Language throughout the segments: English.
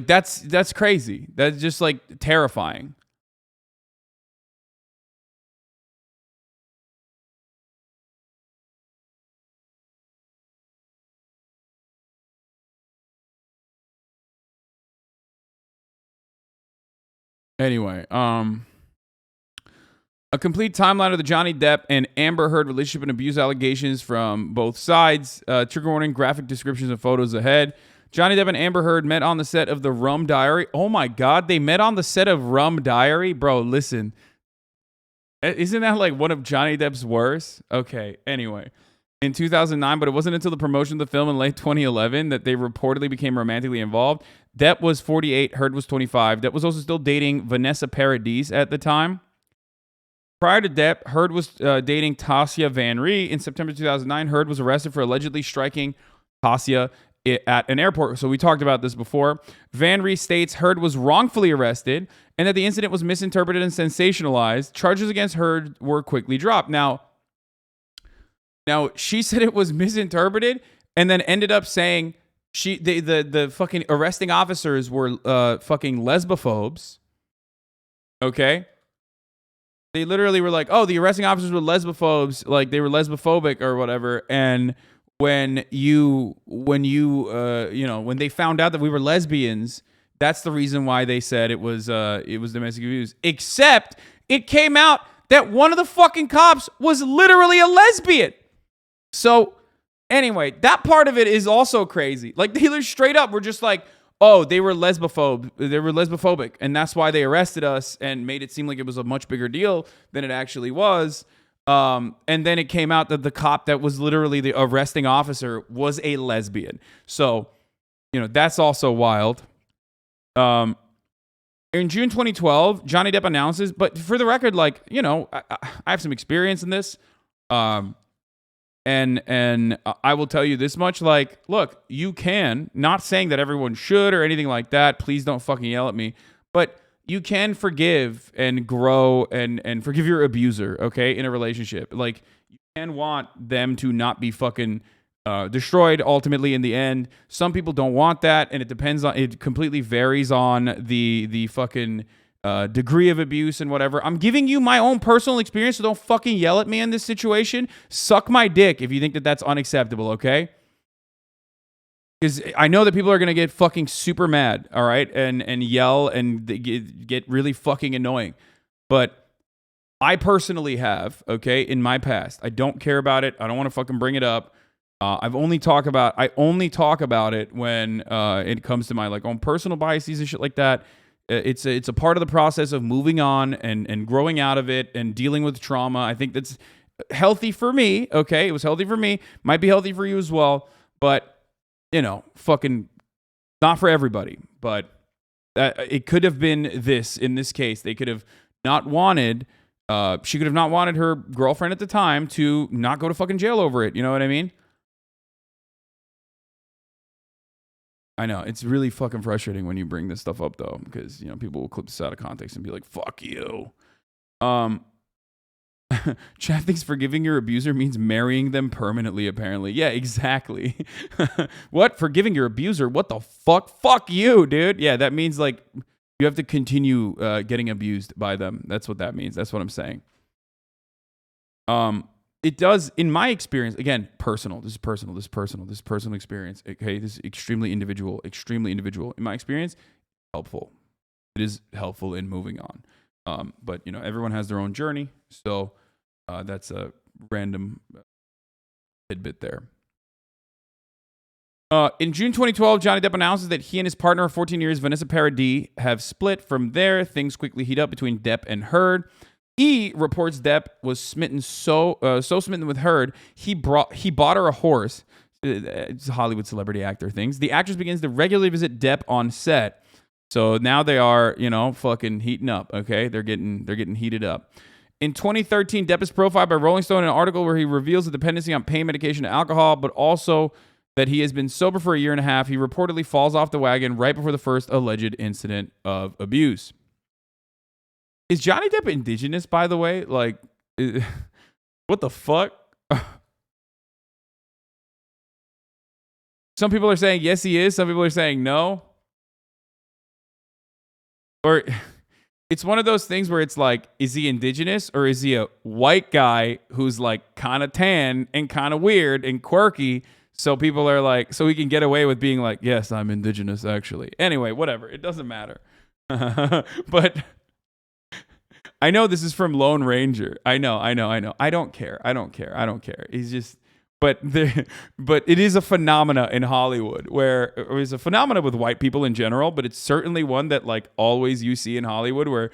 Like, that's crazy. That's just, like, terrifying. Anyway, a complete timeline of the Johnny Depp and Amber Heard relationship and abuse allegations from both sides. Trigger warning, graphic descriptions and photos ahead. Johnny Depp and Amber Heard met on the set of The Rum Diary. Oh my God, they met on the set of Rum Diary? Bro, listen. Isn't that like one of Johnny Depp's worst? Okay, anyway. In 2009, but it wasn't until the promotion of the film in late 2011 that they reportedly became romantically involved. Depp was 48, Heard was 25. Depp was also still dating Vanessa Paradis at the time. Prior to Depp, Heard was dating Tasya Van Ree. In September 2009, Heard was arrested for allegedly striking Tasya at an airport. So we talked about this before. Van Ree states Heard was wrongfully arrested and that the incident was misinterpreted and sensationalized. Charges against Heard were quickly dropped. Now, she said it was misinterpreted and then ended up saying the fucking arresting officers were fucking lesbophobes. Okay? They literally were like, oh, the arresting officers were lesbophobes, like they were lesbophobic or whatever. And when they found out that we were lesbians, that's the reason why they said it was domestic abuse. Except it came out that one of the fucking cops was literally a lesbian. So anyway, that part of it is also crazy. Like, they straight up were just like, oh, they were lesbophobic, and that's why they arrested us and made it seem like it was a much bigger deal than it actually was. And then it came out that the cop that was literally the arresting officer was a lesbian. So, that's also wild. In June 2012, Johnny Depp announces, but for the record, like, I have some experience in this. And I will tell you this much, like, look, you can, not saying that everyone should or anything like that. Please don't fucking yell at me. But you can forgive and grow and forgive your abuser, okay, in a relationship. Like, you can want them to not be fucking destroyed ultimately in the end. Some people don't want that, and it completely varies on the fucking degree of abuse and whatever. I'm giving you my own personal experience, so don't fucking yell at me in this situation. Suck my dick if you think that that's unacceptable, okay? Because I know that people are going to get fucking super mad, all right? And yell and get really fucking annoying. But I personally have, okay, in my past. I don't care about it. I don't want to fucking bring it up. I only talk about it when it comes to my like own personal biases and shit like that. It's a part of the process of moving on and growing out of it and dealing with trauma. I think that's healthy for me. Okay, it was healthy for me. Might be healthy for you as well. But fucking not for everybody. But it could have been this in this case. They could have not wanted. She could have not wanted her girlfriend at the time to not go to fucking jail over it. You know what I mean? I know. It's really fucking frustrating when you bring this stuff up, though, because, people will clip this out of context and be like, fuck you. Chad thinks forgiving your abuser means marrying them permanently, apparently. Yeah, exactly. What? Forgiving your abuser? What the fuck? Fuck you, dude. Yeah, that means, like, you have to continue getting abused by them. That's what that means. That's what I'm saying. It does, in my experience, again, personal. This is personal experience. Okay, this is extremely individual. In my experience, helpful. It is helpful in moving on. But everyone has their own journey, so that's a random tidbit there. In June 2012, Johnny Depp announces that he and his partner of 14 years, Vanessa Paradis, have split. From there, things quickly heat up between Depp and Heard. E reports Depp was smitten so smitten with Heard, he bought her a horse. It's Hollywood celebrity actor things. The actress begins to regularly visit Depp on set. So now they are, fucking heating up. Okay, they're getting heated up. In 2013, Depp is profiled by Rolling Stone in an article where he reveals a dependency on pain medication and alcohol, but also that he has been sober for a year and a half. He reportedly falls off the wagon right before the first alleged incident of abuse. Is Johnny Depp indigenous, by the way? Like, what the fuck? Some people are saying yes, he is. Some people are saying no. or it's one of those things where it's like, is he indigenous or is he a white guy who's like kind of tan and kind of weird and quirky? So people are like, so he can get away with being like, yes, I'm indigenous actually. Anyway, whatever. It doesn't matter. But I know this is from Lone Ranger. I know. I don't care. He's just, but there, but it is a phenomena in Hollywood where it's a phenomena with white people in general, but it's certainly one that like always you see in Hollywood where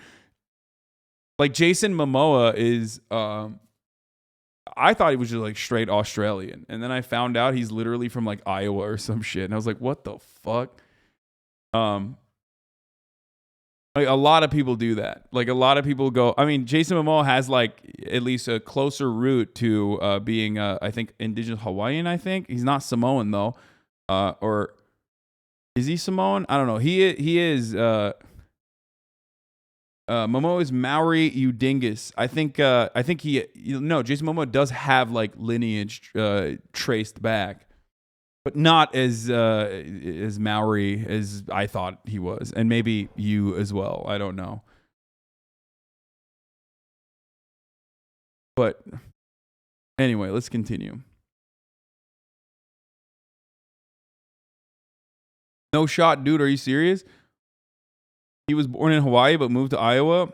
like Jason Momoa is, I thought he was just like straight Australian. And then I found out he's literally from like Iowa or some shit. And I was like, what the fuck? Um, Like a lot of people do that. Like a lot of people go. I mean, Jason Momoa has like at least a closer route to being, I think, indigenous Hawaiian. I think he's not Samoan though, or is he Samoan? I don't know. He is. Momoa is Maori Udingus. I think he. No, Jason Momoa does have like lineage traced back, but not as Maori as I thought he was, and maybe you as well. I don't know, but anyway, let's continue. No shot, dude. Are you serious? He was born in Hawaii but moved to Iowa.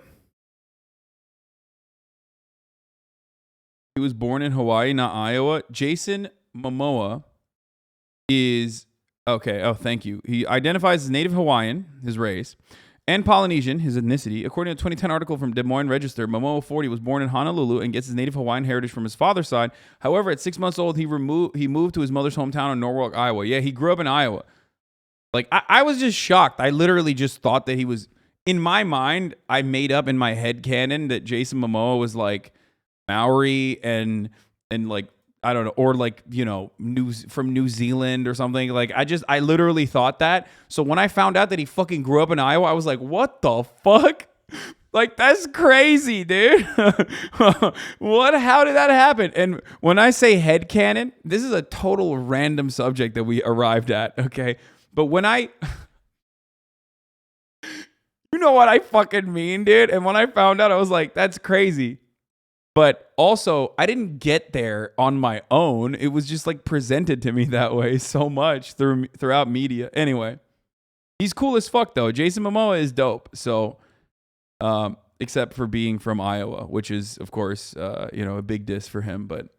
He was born in Hawaii, not Iowa. Jason Momoa is okay. Oh, thank you. He identifies as Native Hawaiian, his race, and Polynesian, his ethnicity. According to a 2010 article from Des Moines Register, Momoa 40 was born in Honolulu and gets his Native Hawaiian heritage from his father's side. However, at 6 months old, he moved to his mother's hometown in Norwalk, Iowa. Yeah, he grew up in Iowa. Like I was just shocked. I literally just thought that he was in my mind. I made up in my head canon that Jason Momoa was like Maori and like I don't know, or like from New Zealand or something. Like I literally thought that. So when I found out that he fucking grew up in Iowa, I was like, what the fuck? Like that's crazy, dude. What? How did that happen? And when I say head canon, this is a total random subject that we arrived at. Okay, but when I, you know what I fucking mean, dude. And when I found out, I was like, that's crazy. But also, I didn't get there on my own. It was just like presented to me that way so much throughout media. Anyway, he's cool as fuck though. Jason Momoa is dope. So, except for being from Iowa, which is of course, a big diss for him. But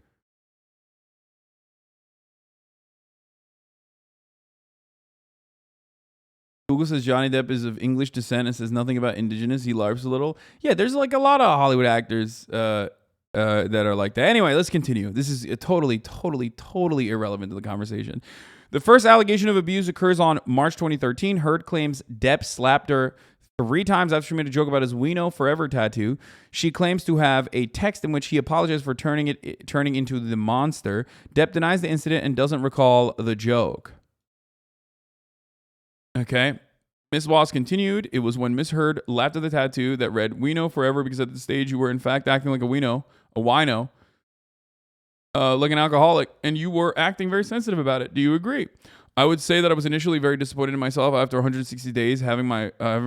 Google says Johnny Depp is of English descent and says nothing about indigenous. He larps a little. Yeah, there's like a lot of Hollywood actors that are like that. Anyway, let's continue. This is totally irrelevant to the conversation. The first allegation of abuse occurs on March 2013. Heard claims Depp slapped her 3 times after she made a joke about his "We Know Forever" tattoo. She claims to have a text in which he apologized for turning into the monster. Depp denies the incident and doesn't recall the joke. Okay. Miss Wass continued, it was when Miss Heard laughed at the tattoo that read, "We know forever," because at the stage you were in fact acting like a wino, like an alcoholic, and you were acting very sensitive about it. Do you agree? I would say that I was initially very disappointed in myself after 160 days having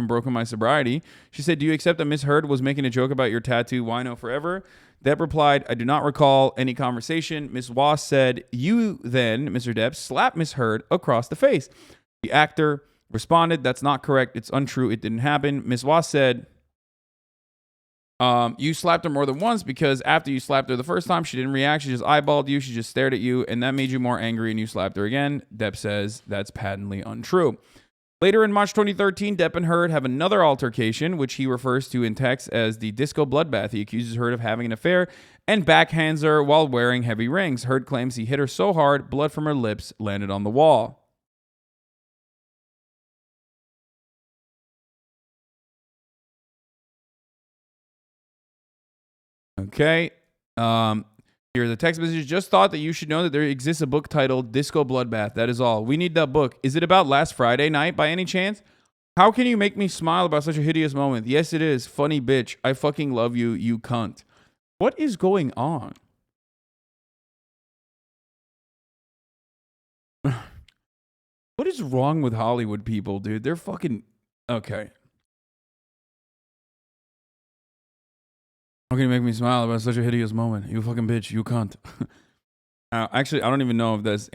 broken my sobriety. She said, "Do you accept that Miss Heard was making a joke about your tattoo, wino forever?" Depp replied, "I do not recall any conversation." Miss Wass said, "You then, Mr. Depp, slapped Miss Heard across the face." The actor responded, "That's not correct. It's untrue. It didn't happen." Ms. Wass said, "You slapped her more than once because after you slapped her the first time, she didn't react. She just eyeballed you. She just stared at you, and that made you more angry, and you slapped her again." Depp says that's patently untrue. Later in March 2013, Depp and Heard have another altercation, which he refers to in text as the disco bloodbath. He accuses Heard of having an affair and backhands her while wearing heavy rings. Heard claims he hit her so hard, blood from her lips landed on the wall. Okay. Um, Here, the text message just thought that you should know that there exists a book titled Disco Bloodbath. That is all. We need that book. Is it about last Friday night by any chance? How can you make me smile about such a hideous moment? Yes, it is. Funny bitch. I fucking love you, you cunt. What is going on? What is wrong with Hollywood people, dude? They're fucking. Okay. How can you make me smile about such a hideous moment? You fucking bitch. You cunt. Actually, I don't even know if that's